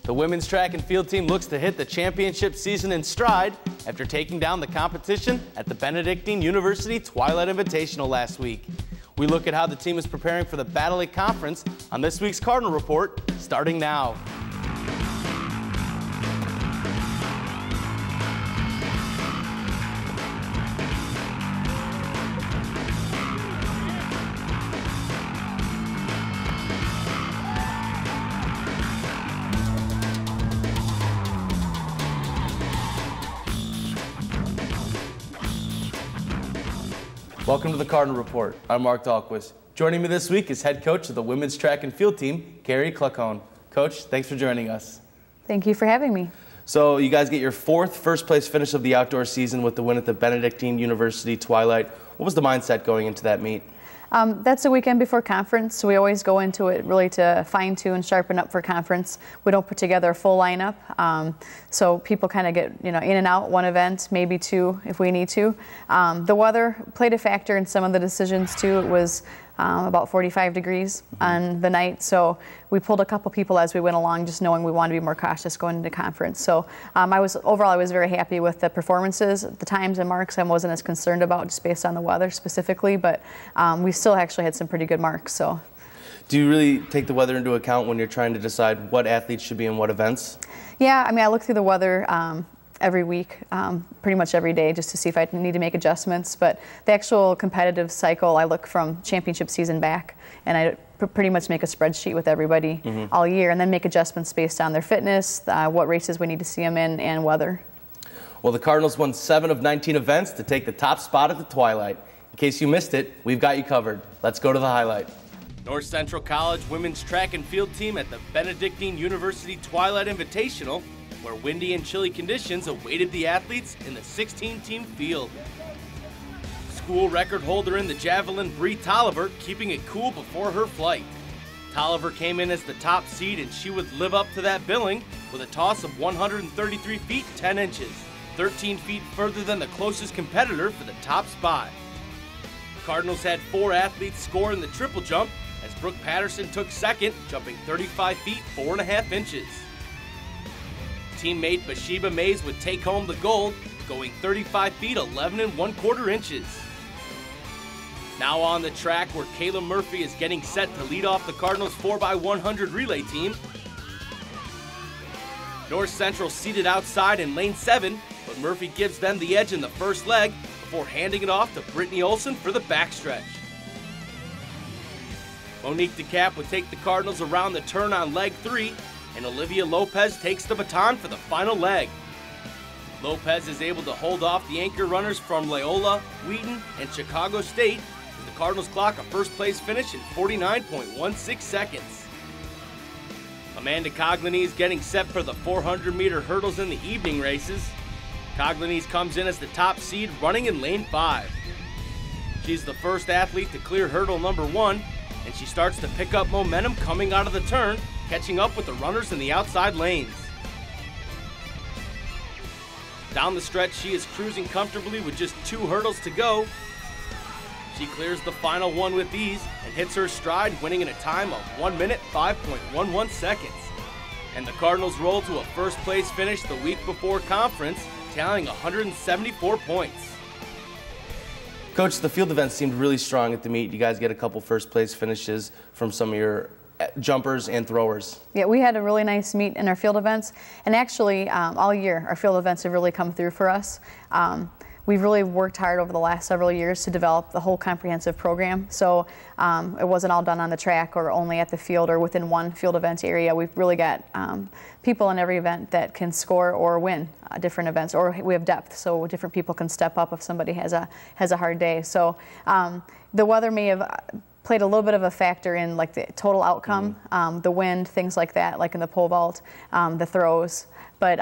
The women's track and field team looks to hit the championship season in stride after taking down the competition at the Benedictine University Twilight Invitational last week. We look at how the team is preparing for the Battle Lake Conference on this week's Cardinal Report, starting now. Welcome to the Cardinal Report. I'm Marc Dahlquist. Joining me this week is head coach of the women's track and field team, Kari Kluckhohn. Coach, thanks for joining us. Thank you for having me. So you guys get your fourth first-place finish of the outdoor season with the win at the Benedictine University Twilight. What was the mindset going into that meet? That's a weekend before conference, so we always go into it really to fine-tune, sharpen up for conference. We don't put together a full lineup, so people kind of get in and out, one event, maybe two if we need to. The weather played a factor in some of the decisions too. It was about 45 degrees on the night, so we pulled a couple people as we went along, just knowing we wanted to be more cautious going into conference. So overall I was very happy with the performances. The times and marks I wasn't as concerned about just based on the weather specifically, but we still actually had some pretty good marks. So, do you really take the weather into account when you're trying to decide what athletes should be in what events? Yeah, I mean, I look through the weather every week, pretty much every day, just to see if I need to make adjustments. But the actual competitive cycle, I look from championship season back, and I pretty much make a spreadsheet with everybody all year, and then make adjustments based on their fitness, what races we need to see them in, and weather. Well, the Cardinals won 7 of 19 events to take the top spot at the Twilight. In case you missed it, we've got you covered. Let's go to the highlight. North Central College women's track and field team at the Benedictine University Twilight Invitational, where windy and chilly conditions awaited the athletes in the 16-team field. School record holder in the javelin, Bree Tolliver, keeping it cool before her flight. Tolliver came in as the top seed, and she would live up to that billing with a toss of 133 feet 10 inches, 13 feet further than the closest competitor for the top spot. The Cardinals had 4 athletes score in the triple jump, as Brooke Patterson took second, jumping 35 feet 4.5 inches. Teammate Bathsheba Mays would take home the gold, going 35 feet 11 1/4 inches. Now on the track, where Kayla Murphy is getting set to lead off the Cardinals 4x100 relay team. North Central seated outside in lane 7, but Murphy gives them the edge in the first leg before handing it off to Brittany Olson for the backstretch. Monique DeCap would take the Cardinals around the turn on leg 3, and Olivia Lopez takes the baton for the final leg. Lopez is able to hold off the anchor runners from Loyola, Wheaton, and Chicago State as the Cardinals clock a first-place finish in 49.16 seconds. Amanda Coglianese is getting set for the 400-meter hurdles in the evening races. Coglianese comes in as the top seed, running in lane 5. She's the first athlete to clear hurdle number 1, and she starts to pick up momentum coming out of the turn, catching up with the runners in the outside lanes. Down the stretch, she is cruising comfortably with just 2 hurdles to go. She clears the final one with ease and hits her stride, winning in a time of 1 minute 5.11 seconds. And the Cardinals roll to a first-place finish the week before conference, tallying 174 points. Coach, the field events seemed really strong at the meet. You guys get a couple first-place finishes from some of your jumpers and throwers. Yeah, we had a really nice meet in our field events, and actually all year our field events have really come through for us. We've really worked hard over the last several years to develop the whole comprehensive program, so it wasn't all done on the track or only at the field or within one field event area. We've really got people in every event that can score or win different events, or we have depth, so different people can step up if somebody has a hard day. So the weather may have played a little bit of a factor in like the total outcome, the wind, things like that, like in the pole vault, the throws. But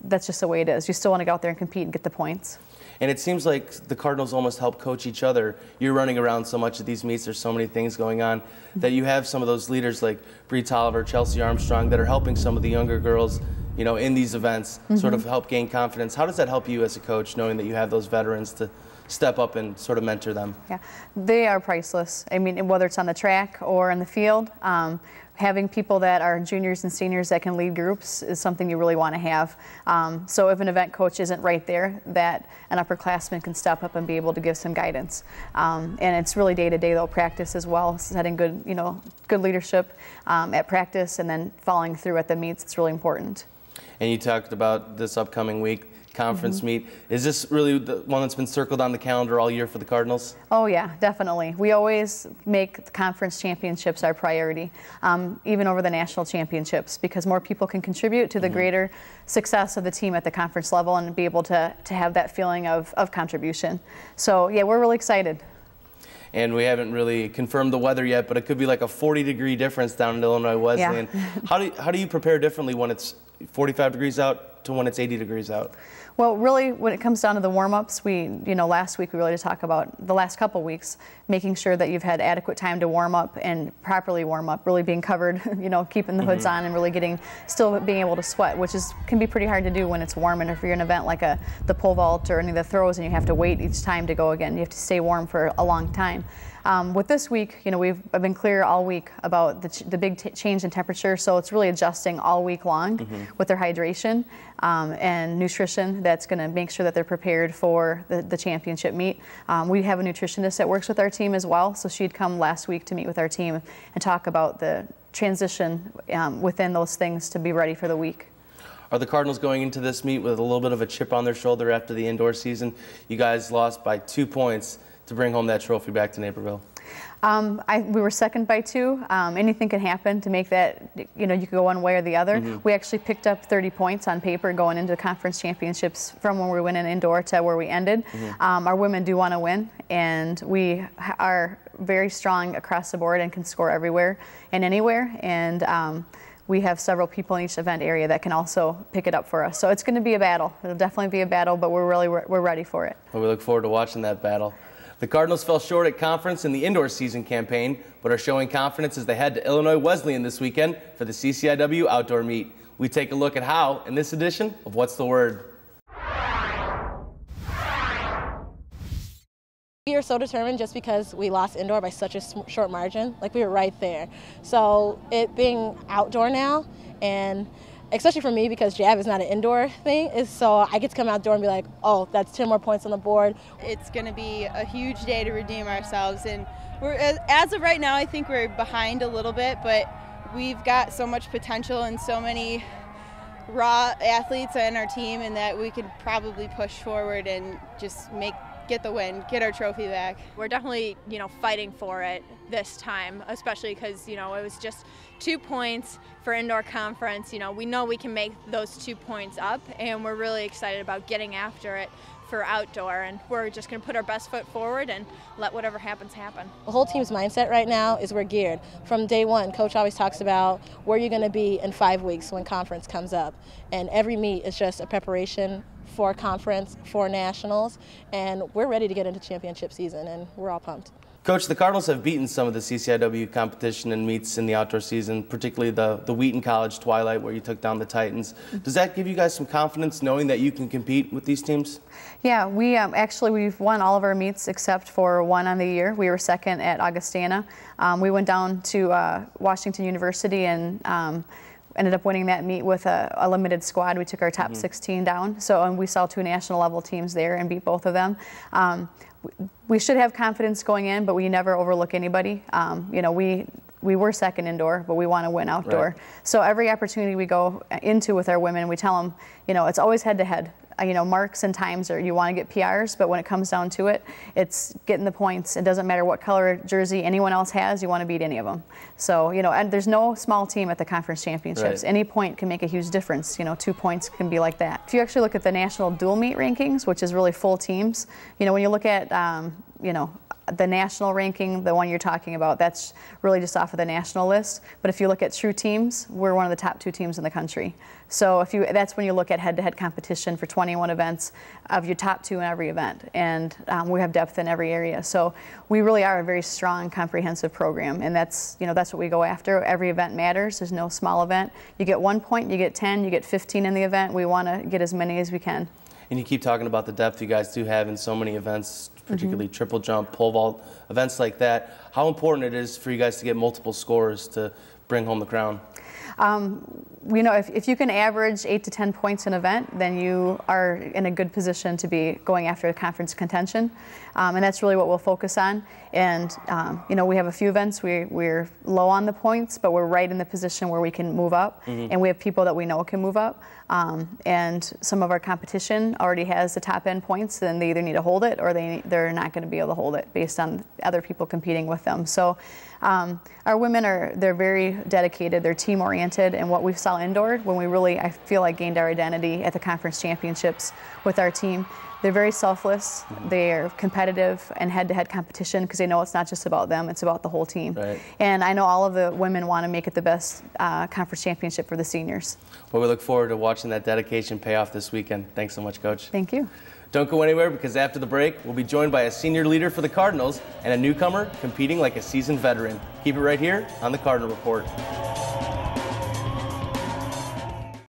that's just the way it is. You still want to go out there and compete and get the points. And it seems like the Cardinals almost help coach each other. You're running around so much at these meets, there's so many things going on, that you have some of those leaders like Bree Tolliver, Chelsea Armstrong, that are helping some of the younger girls, in these events, sort of help gain confidence. How does that help you as a coach, knowing that you have those veterans to step up and sort of mentor them? Yeah, they are priceless. I mean, whether it's on the track or in the field, Having people that are juniors and seniors that can lead groups is something you really want to have. So if an event coach isn't right there, that an upperclassman can step up and be able to give some guidance. And it's really day-to-day though, practice as well, setting good, good leadership at practice and then following through at the meets. It's really important. And you talked about this upcoming week, conference meet. Is this really the one that's been circled on the calendar all year for the Cardinals? Oh yeah, definitely. We always make the conference championships our priority, even over the national championships, because more people can contribute to the greater success of the team at the conference level and be able to have that feeling of contribution. So yeah, we're really excited. And we haven't really confirmed the weather yet, but it could be like a 40-degree difference down in Illinois Wesleyan. Yeah. How do you prepare differently when it's 45 degrees out to when it's 80 degrees out? Well, really, when it comes down to the warm-ups, last week we really did talk about the last couple weeks, making sure that you've had adequate time to warm up and properly warm up, really being covered, keeping the hoods on and really still being able to sweat, which can be pretty hard to do when it's warm. And if you're in an event like the pole vault or any of the throws and you have to wait each time to go again, you have to stay warm for a long time. With this week, I've been clear all week about the big change in temperature, so it's really adjusting all week long with their hydration and nutrition. That's going to make sure that they're prepared for the championship meet. We have a nutritionist that works with our team as well, so she'd come last week to meet with our team and talk about the transition within those things to be ready for the week. Are the Cardinals going into this meet with a little bit of a chip on their shoulder after the indoor season? You guys lost by 2 points to bring home that trophy back to Naperville. We were second by 2. Anything can happen to make that, you could go one way or the other. We actually picked up 30 points on paper going into the conference championships from when we went in indoor to where we ended. Our women do want to win, and we are very strong across the board and can score everywhere and anywhere. And we have several people in each event area that can also pick it up for us. So it's going to be a battle. It'll definitely be a battle, but we're ready for it. Well, we look forward to watching that battle. The Cardinals fell short at conference in the indoor season campaign, but are showing confidence as they head to Illinois Wesleyan this weekend for the CCIW outdoor meet. We take a look at how in this edition of What's the Word? We are so determined just because we lost indoor by such a short margin. Like, we were right there. So it being outdoor now, and especially for me because JAV is not an indoor thing, is so I get to come outdoor and be like, oh, that's 10 more points on the board. It's going to be a huge day to redeem ourselves, and as of right now I think we're behind a little bit, but we've got so much potential and so many raw athletes on our team, and that we could probably push forward and just get the win, get our trophy back. We're definitely, fighting for it this time, especially because, it was just 2 points for indoor conference. We know we can make those 2 points up, and we're really excited about getting after it for outdoor, and we're just going to put our best foot forward and let whatever happens happen. The whole team's mindset right now is we're geared. From day one, Coach always talks about where you're going to be in 5 weeks when conference comes up, and every meet is just a preparation for conference, for nationals, and we're ready to get into championship season, and we're all pumped. Coach, the Cardinals have beaten some of the CCIW competition and meets in the outdoor season, particularly the Wheaton College Twilight where you took down the Titans. Does that give you guys some confidence knowing that you can compete with these teams? Yeah, we've won all of our meets except for one on the year. We were second at Augustana. We went down to Washington University and ended up winning that meet with a limited squad. We took our top 16 down, and we saw 2 national level teams there and beat both of them. We should have confidence going in, but we never overlook anybody. We were second indoor, but we want to win outdoor. Right. So every opportunity we go into with our women, we tell them, it's always head to head. Marks and times you want to get PRs, but when it comes down to it, it's getting the points. It doesn't matter what color jersey anyone else has, you want to beat any of them. So, and there's no small team at the conference championships. Right. Any point can make a huge difference. 2 points can be like that. If you actually look at the national dual meet rankings, which is really full teams, when you look at, the national ranking, the one you're talking about, that's really just off of the national list. But if you look at true teams, we're one of the top 2 teams in the country. So that's when you look at head-to-head competition for 21 events of your top 2 in every event. And we have depth in every area. So we really are a very strong, comprehensive program. And that's what we go after. Every event matters. There's no small event. You get 1 point, you get 10, you get 15 in the event. We want to get as many as we can. And you keep talking about the depth you guys do have in so many events, particularly triple jump, pole vault, events like that. How important it is for you guys to get multiple scores to bring home the crown? You know, if you can average 8 to 10 points an event, then you are in a good position to be going after a conference contention. And that's really what we'll focus on. And, you know, we have a few events we're low on the points, but we're right in the position where we can move up. And we have people that we know can move up. And some of our competition already has the top end points, and they either need to hold it or they're not going to be able to hold it based on other people competing with them. So our women they're very dedicated, they're team oriented, and what we saw indoor when we really, I feel like, gained our identity at the conference championships with our team. They're very selfless, they're competitive and head-to-head competition because they know it's not just about them, it's about the whole team. Right. And I know all of the women want to make it the best conference championship for the seniors. Well, we look forward to watching that dedication pay off this weekend. Thanks so much, Coach. Thank you. Don't go anywhere, because after the break, we'll be joined by a senior leader for the Cardinals and a newcomer competing like a seasoned veteran. Keep it right here on the Cardinal Report.